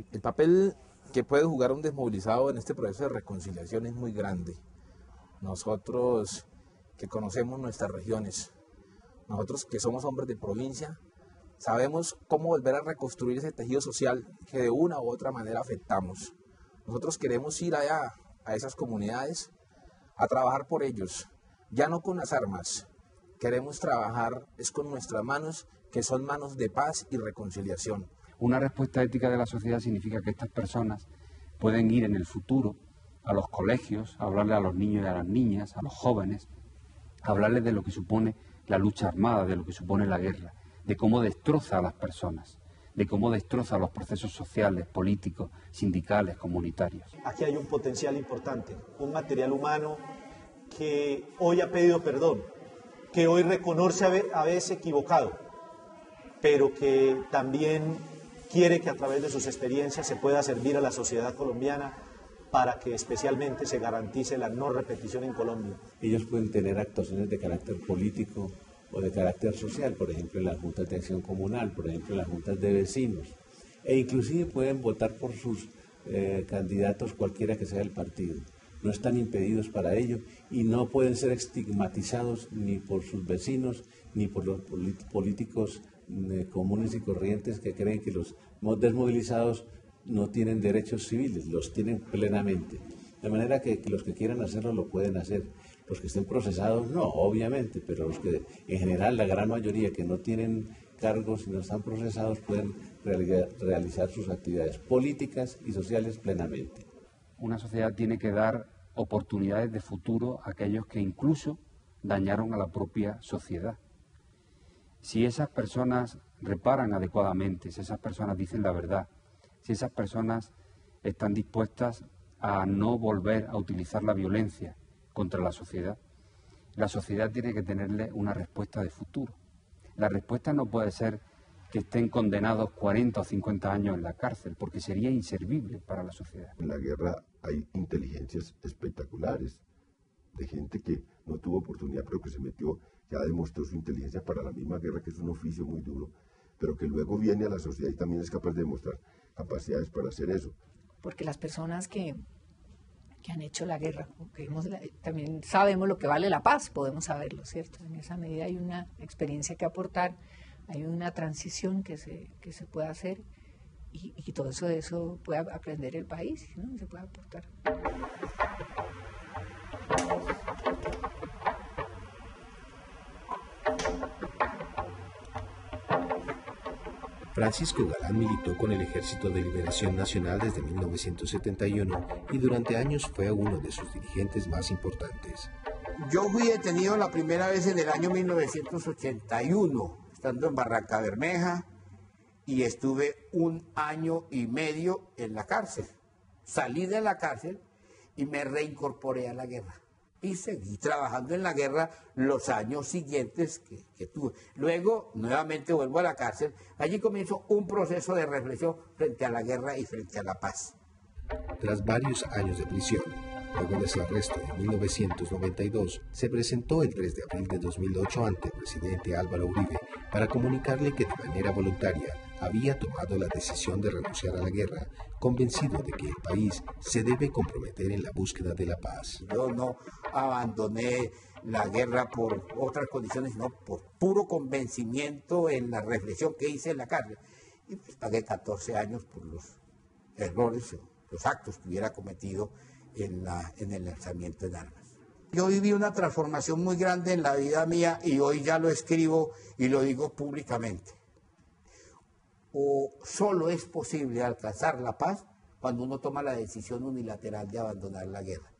reconciliación. El papel que puede jugar un desmovilizado en este proceso de reconciliación es muy grande. Nosotros que conocemos nuestras regiones, nosotros que somos hombres de provincia, sabemos cómo volver a reconstruir ese tejido social que de una u otra manera afectamos. Nosotros queremos ir allá a esas comunidades a trabajar por ellos, ya no con las armas. Queremos trabajar es con nuestras manos, que son manos de paz y reconciliación. Una respuesta ética de la sociedad significa que estas personas pueden ir en el futuro a los colegios, a hablarle a los niños y a las niñas, a los jóvenes, a hablarles de lo que supone la lucha armada, de lo que supone la guerra, de cómo destroza a las personas, de cómo destroza los procesos sociales, políticos, sindicales, comunitarios. Aquí hay un potencial importante, un material humano que hoy ha pedido perdón, que hoy reconoce haberse equivocado, pero que también quiere que a través de sus experiencias se pueda servir a la sociedad colombiana para que especialmente se garantice la no repetición en Colombia. Ellos pueden tener actuaciones de carácter político o de carácter social, por ejemplo en las juntas de acción comunal, por ejemplo en las juntas de vecinos, e inclusive pueden votar por sus candidatos cualquiera que sea el partido. No están impedidos para ello y no pueden ser estigmatizados ni por sus vecinos ni por los políticos comunes y corrientes que creen que los desmovilizados no tienen derechos civiles, los tienen plenamente. De manera que los que quieran hacerlo lo pueden hacer. Los que estén procesados no, obviamente, pero los que en general, la gran mayoría que no tienen cargos y no están procesados pueden realizar sus actividades políticas y sociales plenamente. Una sociedad tiene que dar oportunidades de futuro a aquellos que incluso dañaron a la propia sociedad. Si esas personas reparan adecuadamente, si esas personas dicen la verdad, si esas personas están dispuestas a no volver a utilizar la violencia contra la sociedad tiene que tenerle una respuesta de futuro. La respuesta no puede ser que estén condenados 40 o 50 años en la cárcel, porque sería inservible para la sociedad. En la guerra hay inteligencias espectaculares de gente que no tuvo oportunidad, pero que se metió, ya demostró su inteligencia para la misma guerra, que es un oficio muy duro, pero que luego viene a la sociedad y también es capaz de demostrar capacidades para hacer eso. Porque las personas que han hecho la guerra, también sabemos lo que vale la paz, podemos saberlo, ¿cierto? En esa medida hay una experiencia que aportar, hay una transición que se puede hacer y todo eso puede aprender el país, ¿no? Se puede aportar. Francisco Galán militó con el Ejército de Liberación Nacional desde 1971 y durante años fue uno de sus dirigentes más importantes. Yo fui detenido la primera vez en el año 1981, estando en Barranca Bermeja, y estuve 1 año y medio en la cárcel. Salí de la cárcel y me reincorporé a la guerra. Y seguí trabajando en la guerra los años siguientes que tuve. Luego, nuevamente vuelvo a la cárcel. Allí comienzo un proceso de reflexión frente a la guerra y frente a la paz. Tras varios años de prisión, luego de su arresto en 1992, se presentó el 3 de abril de 2008 ante el presidente Álvaro Uribe para comunicarle que de manera voluntaria había tomado la decisión de renunciar a la guerra, convencido de que el país se debe comprometer en la búsqueda de la paz. Yo no abandoné la guerra por otras condiciones, sino por puro convencimiento en la reflexión que hice en la cárcel. Y pues pagué 14 años por los errores, los actos que hubiera cometido en el lanzamiento en armas. Yo viví una transformación muy grande en la vida mía y hoy ya lo escribo y lo digo públicamente. O solo es posible alcanzar la paz cuando uno toma la decisión unilateral de abandonar la guerra.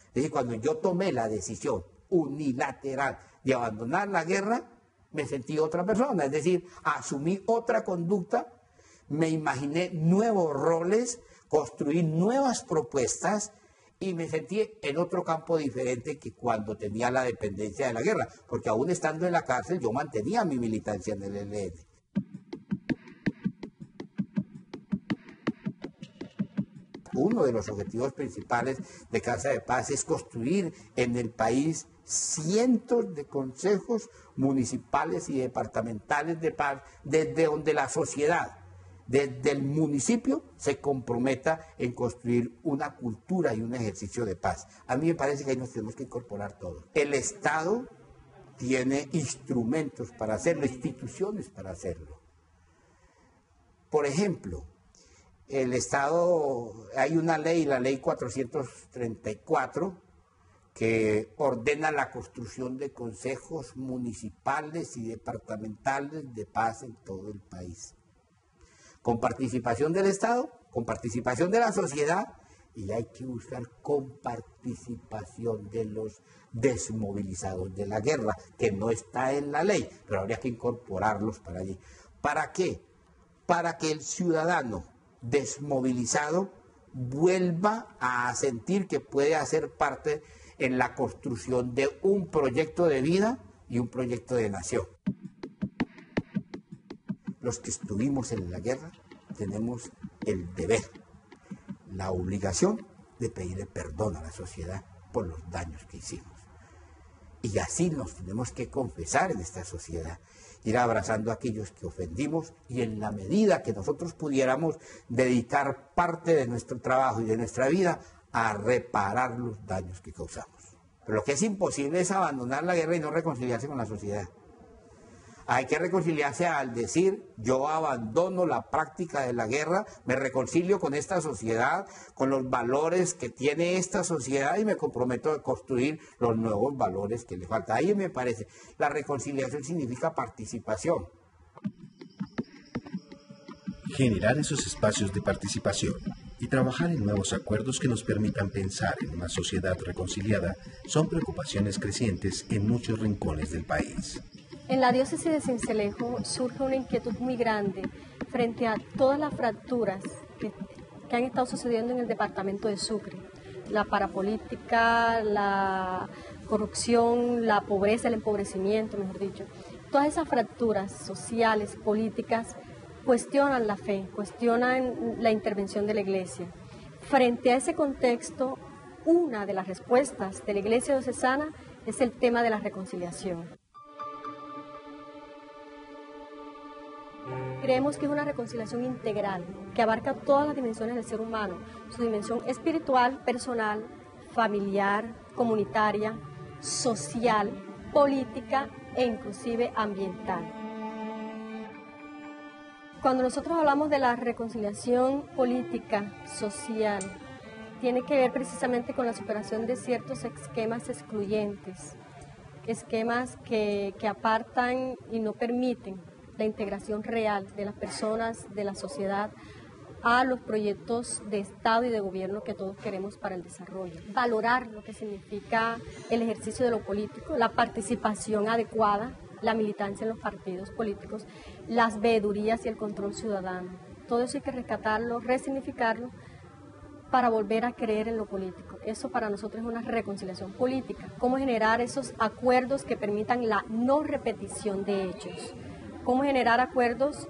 Es decir, cuando yo tomé la decisión unilateral de abandonar la guerra, me sentí otra persona, es decir, asumí otra conducta, me imaginé nuevos roles, construí nuevas propuestas y me sentí en otro campo diferente que cuando tenía la dependencia de la guerra, porque aún estando en la cárcel yo mantenía mi militancia en el ELN. Uno de los objetivos principales de Casa de Paz es construir en el país cientos de consejos municipales y departamentales de paz, desde donde la sociedad desde el municipio se comprometa en construir una cultura y un ejercicio de paz. A mí me parece que ahí nos tenemos que incorporar todos. El Estado tiene instrumentos para hacerlo, instituciones para hacerlo. Por ejemplo, el Estado, hay una ley, la ley 434, que ordena la construcción de consejos municipales y departamentales de paz en todo el país. Con participación del Estado, con participación de la sociedad, y hay que buscar con participación de los desmovilizados de la guerra, que no está en la ley, pero habría que incorporarlos para allí. ¿Para qué? Para que el ciudadano desmovilizado vuelva a sentir que puede hacer parte en la construcción de un proyecto de vida y un proyecto de nación. Los que estuvimos en la guerra tenemos el deber, la obligación de pedirle perdón a la sociedad por los daños que hicimos. Y así nos tenemos que confesar en esta sociedad, ir abrazando a aquellos que ofendimos y en la medida que nosotros pudiéramos dedicar parte de nuestro trabajo y de nuestra vida a reparar los daños que causamos. Pero lo que es imposible es abandonar la guerra y no reconciliarse con la sociedad. Hay que reconciliarse al decir, yo abandono la práctica de la guerra, me reconcilio con esta sociedad, con los valores que tiene esta sociedad y me comprometo a construir los nuevos valores que le faltan. Ahí me parece, la reconciliación significa participación. Generar esos espacios de participación y trabajar en nuevos acuerdos que nos permitan pensar en una sociedad reconciliada son preocupaciones crecientes en muchos rincones del país. En la diócesis de Sincelejo surge una inquietud muy grande frente a todas las fracturas que han estado sucediendo en el departamento de Sucre. La parapolítica, la corrupción, la pobreza, el empobrecimiento, mejor dicho. Todas esas fracturas sociales, políticas, cuestionan la fe, cuestionan la intervención de la Iglesia. Frente a ese contexto, una de las respuestas de la Iglesia diocesana es el tema de la reconciliación. Creemos que es una reconciliación integral, que abarca todas las dimensiones del ser humano, su dimensión espiritual, personal, familiar, comunitaria, social, política e inclusive ambiental. Cuando nosotros hablamos de la reconciliación política, social, tiene que ver precisamente con la superación de ciertos esquemas excluyentes, esquemas que apartan y no permiten la integración real de las personas, de la sociedad, a los proyectos de Estado y de gobierno que todos queremos para el desarrollo. Valorar lo que significa el ejercicio de lo político, la participación adecuada, la militancia en los partidos políticos, las veedurías y el control ciudadano. Todo eso hay que rescatarlo, resignificarlo para volver a creer en lo político. Eso para nosotros es una reconciliación política. Cómo generar esos acuerdos que permitan la no repetición de hechos. Cómo generar acuerdos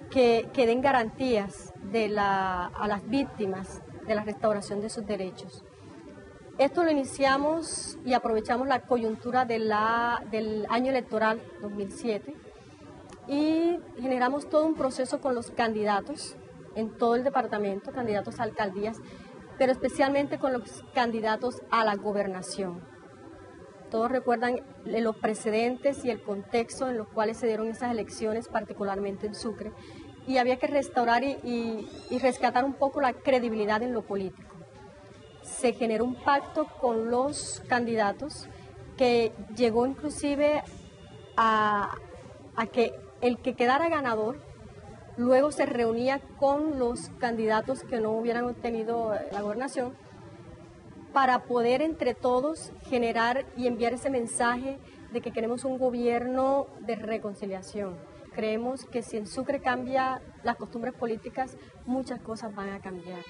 que den garantías a las víctimas de la restauración de sus derechos. Esto lo iniciamos y aprovechamos la coyuntura del año electoral 2007 y generamos todo un proceso con los candidatos en todo el departamento, candidatos a alcaldías, pero especialmente con los candidatos a la gobernación. Todos recuerdan los precedentes y el contexto en los cuales se dieron esas elecciones, particularmente en Sucre, y había que restaurar y rescatar un poco la credibilidad en lo político. Se generó un pacto con los candidatos que llegó inclusive a que el que quedara ganador luego se reunía con los candidatos que no hubieran obtenido la gobernación para poder entre todos generar y enviar ese mensaje de que queremos un gobierno de reconciliación. Creemos que si en Sucre cambia las costumbres políticas, muchas cosas van a cambiar.